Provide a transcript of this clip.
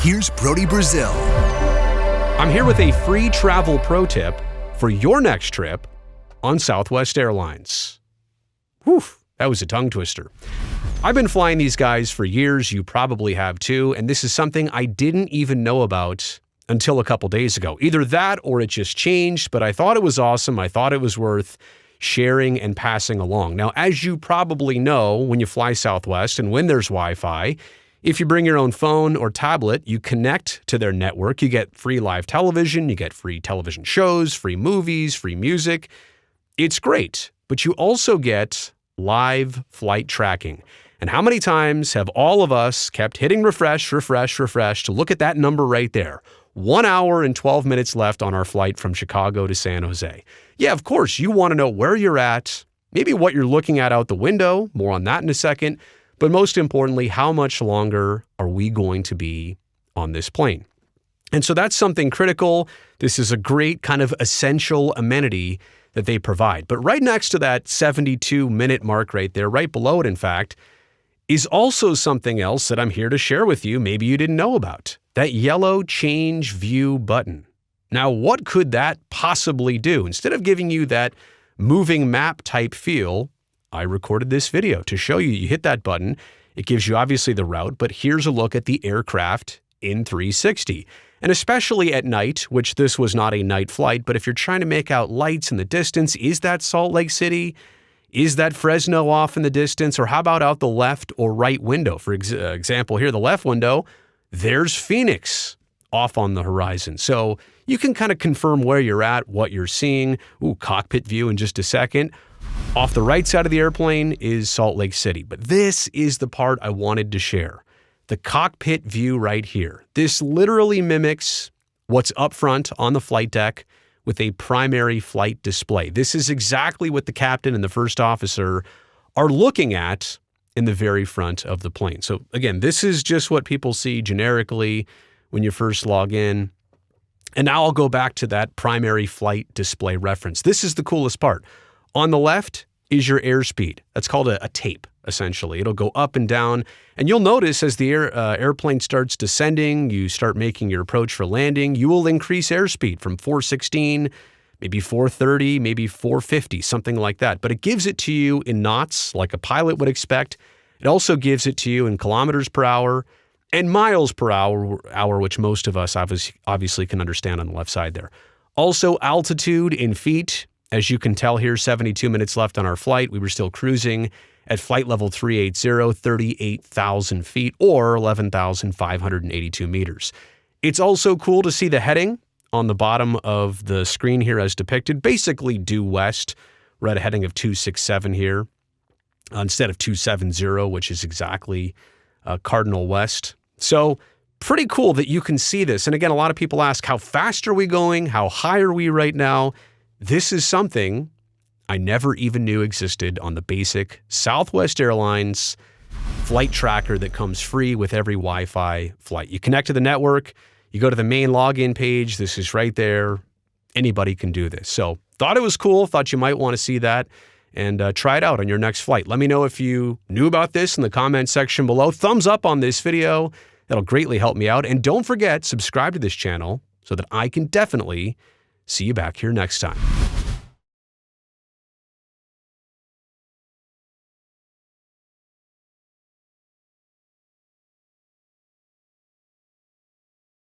here's Brody Brazil. I'm here with a free travel pro tip for your next trip on Southwest Airlines. Whew, that was a tongue twister. I've been flying these guys for years, you probably have too, and this is something I didn't even know about until a couple days ago. Either that or it just changed, but I thought it was awesome. I thought it was worth sharing and passing along. Now, as you probably know, when you fly Southwest and when there's Wi-Fi, if you bring your own phone or tablet, you connect to their network, you get free live television, you get free television shows, free movies, free music. It's great, but you also get live flight tracking. And how many times have all of us kept hitting refresh to look at that number right there? 1 hour and 12 minutes left on our flight from Chicago to San Jose. Yeah, of course, you want to know where you're at, maybe what you're looking at out the window, more on that in a second, but most importantly, how much longer are we going to be on this plane? And so that's something critical. This is a great kind of essential amenity that they provide. But right next to that 72-minute mark right there, right below it, in fact, is also something else that I'm here to share with you maybe you didn't know about. That yellow change view button. Now, what could that possibly do? Instead of giving you that moving map type feel, I recorded this video to show you. You hit that button, it gives you obviously the route, but here's a look at the aircraft in 360. And especially at night, which this was not a night flight, but if you're trying to make out lights in the distance, is that Salt Lake City? Is that Fresno off in the distance? Or how about out the left or right window? For example, here, the left window, there's Phoenix off on the horizon. So you can kind of confirm where you're at, what you're seeing. Ooh, cockpit view in just a second. Off the right side of the airplane is Salt Lake City. But this is the part I wanted to share. The cockpit view right here. This literally mimics what's up front on the flight deck with a primary flight display. This is exactly what the captain and the first officer are looking at in the very front of the plane. So again, this is just what people see generically when you first log in. And now I'll go back to that primary flight display reference. This is the coolest part. On the left is your airspeed. That's called a tape, essentially. It'll go up and down. And you'll notice as the airplane starts descending, you start making your approach for landing, you will increase airspeed from 416, maybe 430, maybe 450, something like that. But it gives it to you in knots, like a pilot would expect. It also gives it to you in kilometers per hour and miles per hour, which most of us obviously can understand on the left side there. Also, altitude in feet. As you can tell here, 72 minutes left on our flight. We were still cruising at flight level 380, 38,000 feet or 11,582 meters. It's also cool to see the heading on the bottom of the screen here as depicted, basically due west. We're at a heading of 267 here instead of 270, which is exactly cardinal west. So pretty cool that you can see this. And again, a lot of people ask, how fast are we going? How high are we right now? This is something I never even knew existed on the basic Southwest Airlines flight tracker that comes free with every Wi-Fi flight. You connect to the network, you go to the main login page, this is right there. Anybody can do this. So thought it was cool, thought you might want to see that and try it out on your next flight. Let me know if you knew about this in the comment section below. Thumbs up on this video. That'll greatly help me out. And don't forget, subscribe to this channel so that I can definitely see you back here next time.